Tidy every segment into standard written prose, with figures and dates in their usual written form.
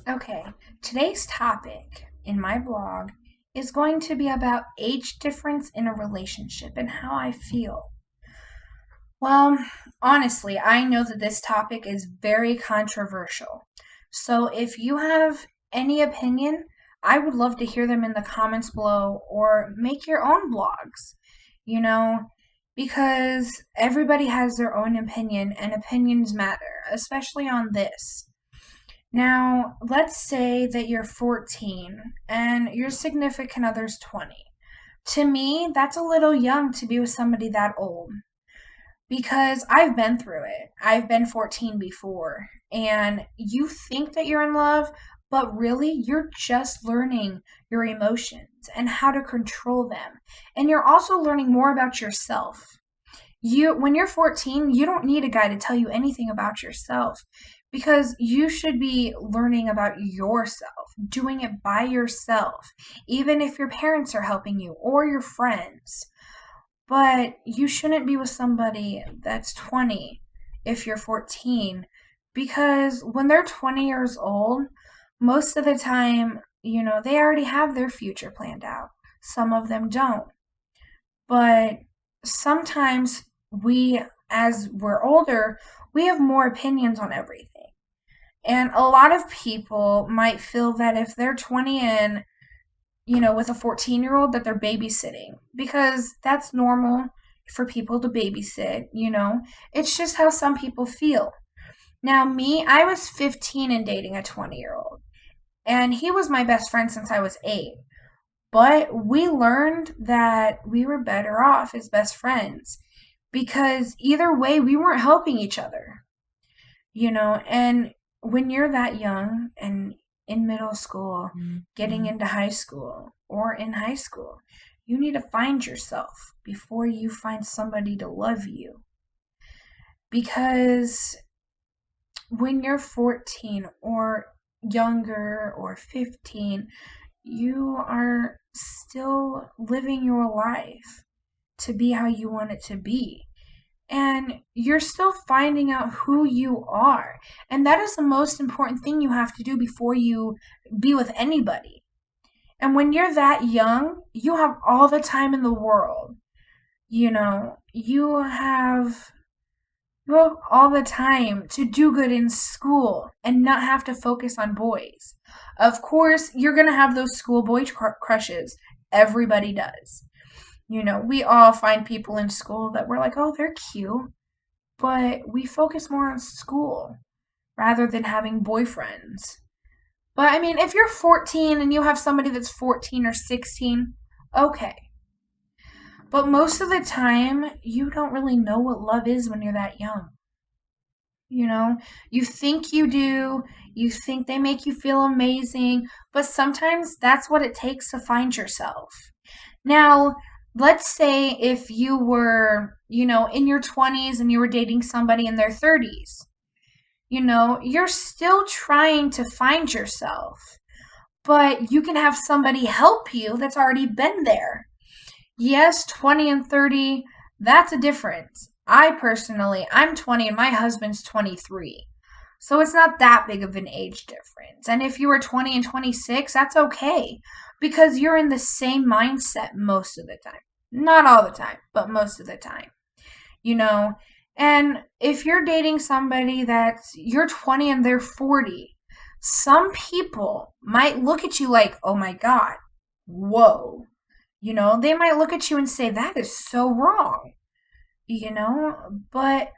Okay, today's topic in my blog is going to be about age difference in a relationship and how I feel. Well, honestly, I know that this topic is very controversial. So if you have any opinion, I would love to hear them in the comments below or make your own blogs, you know, because everybody has their own opinion and opinions matter, especially on this. Now, let's say that you're 14 and your significant other's 20. To me, that's a little young to be with somebody that old because I've been through it. I've been 14 before, and you think that you're in love, but really you're just learning your emotions and how to control them. And you're also learning more about yourself. When you're 14, you don't need a guy to tell you anything about yourself because you should be learning about yourself, doing it by yourself, even if your parents are helping you or your friends. But you shouldn't be with somebody that's 20 if you're 14 because when they're 20 years old, most of the time, they already have their future planned out. Some of them don't. But sometimes as we're older, we have more opinions on everything. And a lot of people might feel that if they're 20 and, with a 14-year-old, that they're babysitting because that's normal for people to babysit. It's just how some people feel. Now, me, I was 15 and dating a 20-year-old, and he was my best friend since I was 8. But we learned that we were better off as best friends because either way, we weren't helping each other. And when you're that young and in middle school, getting into high school, or in high school, you need to find yourself before you find somebody to love you. Because when you're 14 or younger or 15, you are still living your life to be how you want it to be. And you're still finding out who you are. And that is the most important thing you have to do before you be with anybody. And when you're that young, you have all the time in the world. You have all the time to do good in school and not have to focus on boys. Of course, you're going to have those schoolboy crushes. Everybody does. We all find people in school that we're like, oh, they're cute. But we focus more on school rather than having boyfriends. But I mean, if you're 14 and you have somebody that's 14 or 16, okay. But most of the time, you don't really know what love is when you're that young. You think you do, you think they make you feel amazing, but sometimes that's what it takes to find yourself. Now, let's say if you were, in your 20s and you were dating somebody in their 30s, you're still trying to find yourself, but you can have somebody help you that's already been there. Yes, 20 and 30, that's a difference. I'm 20 and my husband's 23. So it's not that big of an age difference. And if you were 20 and 26, that's okay because you're in the same mindset most of the time. Not all the time, but most of the time. You know, and if you're dating somebody that's you're 20 and they're 40, some people might look at you like, "Oh my god. Whoa." They might look at you and say that is so wrong. But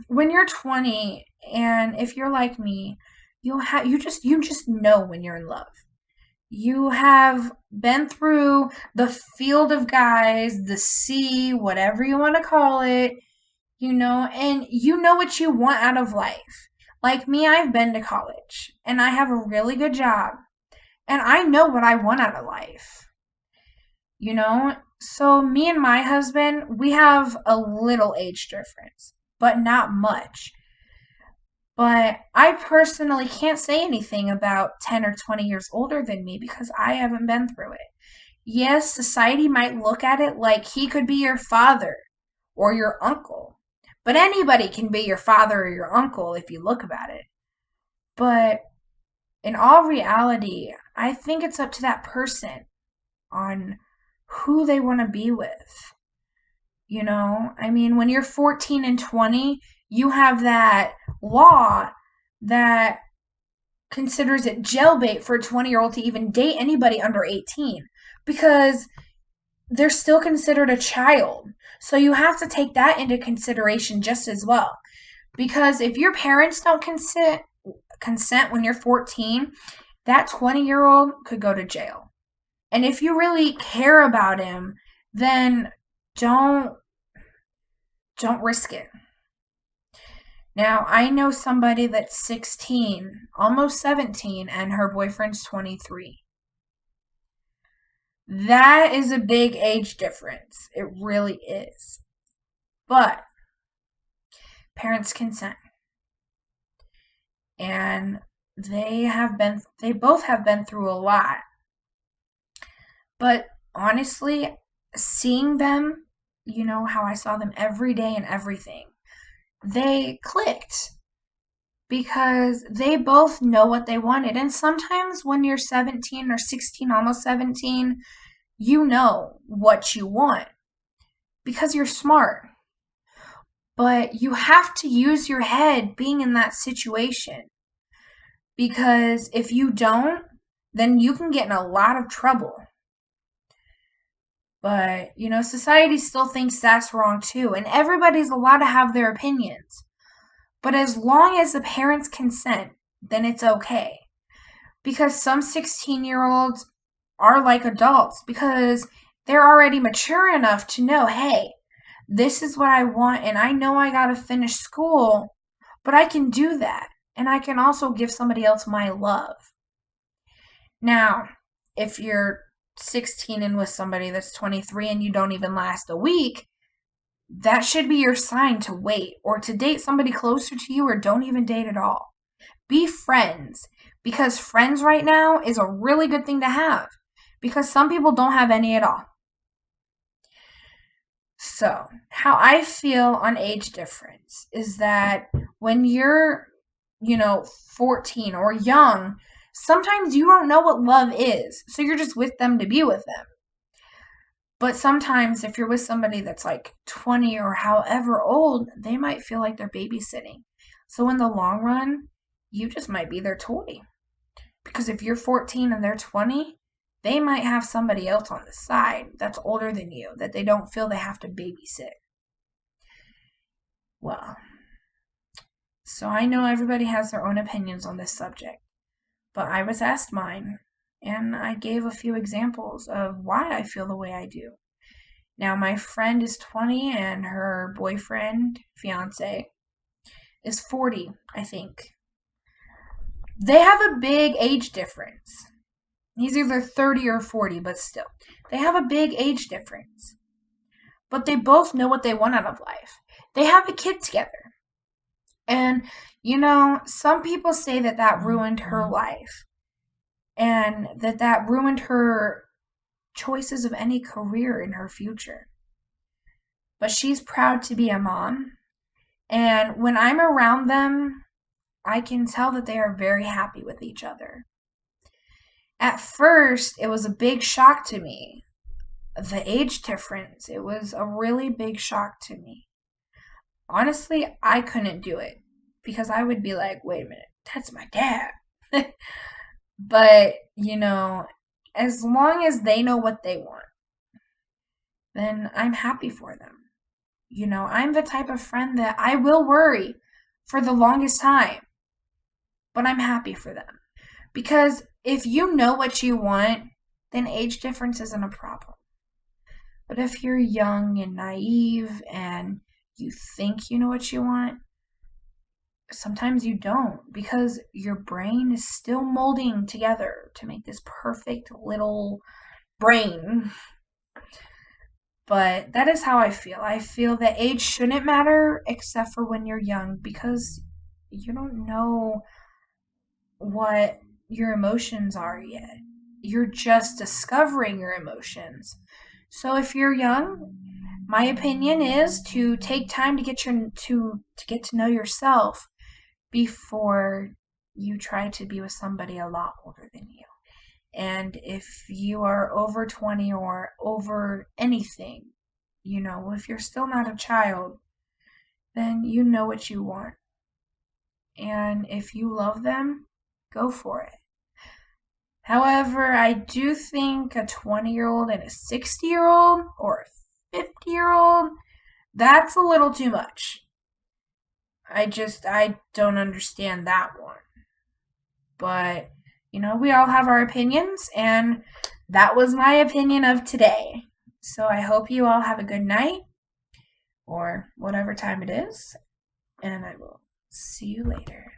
when you're 20 and if you're like me, you just know when you're in love. You have been through the field of guys, the sea, whatever you want to call it, and you know what you want out of life. Like me, I've been to college and I have a really good job and I know what I want out of life. So me and my husband, we have a little age difference, but not much. But I personally can't say anything about 10 or 20 years older than me because I haven't been through it. Yes, society might look at it like he could be your father or your uncle. But anybody can be your father or your uncle if you look about it. But in all reality, I think it's up to that person on who they want to be with. I mean, when you're 14 and 20, you have that law that considers it jailbait for a 20-year-old to even date anybody under 18 because they're still considered a child. So you have to take that into consideration just as well. Because if your parents don't consent when you're 14, that 20-year-old could go to jail. And if you really care about him, then don't risk it. Now, I know somebody that's 16, almost 17, and her boyfriend's 23. That is a big age difference. It really is. But parents consent. And they both have been through a lot. But honestly, seeing them, how I saw them every day and everything, they clicked because they both know what they wanted. And sometimes when you're 17 or 16, almost 17, you know what you want because you're smart. But you have to use your head being in that situation because if you don't, then you can get in a lot of trouble. But, society still thinks that's wrong too, and everybody's allowed to have their opinions. But as long as the parents consent, then it's okay. Because some 16-year-olds are like adults because they're already mature enough to know, hey, this is what I want, and I know I gotta finish school, but I can do that. And I can also give somebody else my love. Now, if you're 16 and with somebody that's 23 and you don't even last a week, that should be your sign to wait or to date somebody closer to you or don't even date at all. Be friends because friends right now is a really good thing to have because some people don't have any at all. So, how I feel on age difference is that when you're, 14 or young, sometimes you don't know what love is, so you're just with them to be with them. But sometimes if you're with somebody that's like 20 or however old, they might feel like they're babysitting. So in the long run, you just might be their toy. Because if you're 14 and they're 20, they might have somebody else on the side that's older than you that they don't feel they have to babysit. Well, so I know everybody has their own opinions on this subject. But I was asked mine, and I gave a few examples of why I feel the way I do. Now, my friend is 20, and her boyfriend, fiance, is 40, I think. They have a big age difference. He's either 30 or 40, but still. They have a big age difference. But they both know what they want out of life. They have a kid together. And, some people say that ruined her life and that ruined her choices of any career in her future. But she's proud to be a mom. And when I'm around them, I can tell that they are very happy with each other. At first, it was a big shock to me. The age difference, it was a really big shock to me. Honestly, I couldn't do it because I would be like, wait a minute, that's my dad. But, as long as they know what they want, then I'm happy for them. I'm the type of friend that I will worry for the longest time, but I'm happy for them. Because if you know what you want, then age difference isn't a problem. But if you're young and naive and you think you know what you want, sometimes you don't because your brain is still molding together to make this perfect little brain. But that is how I feel. I feel that age shouldn't matter except for when you're young because you don't know what your emotions are yet. You're just discovering your emotions. So if you're young, my opinion is to take time to get to know yourself before you try to be with somebody a lot older than you. And if you are over 20 or over anything, if you're still not a child, then you know what you want. And if you love them, go for it. However, I do think a 20-year-old and a 60-year-old or a 50-year-old, that's a little too much. I don't understand that one. But, we all have our opinions, and that was my opinion of today. So I hope you all have a good night, or whatever time it is, and I will see you later.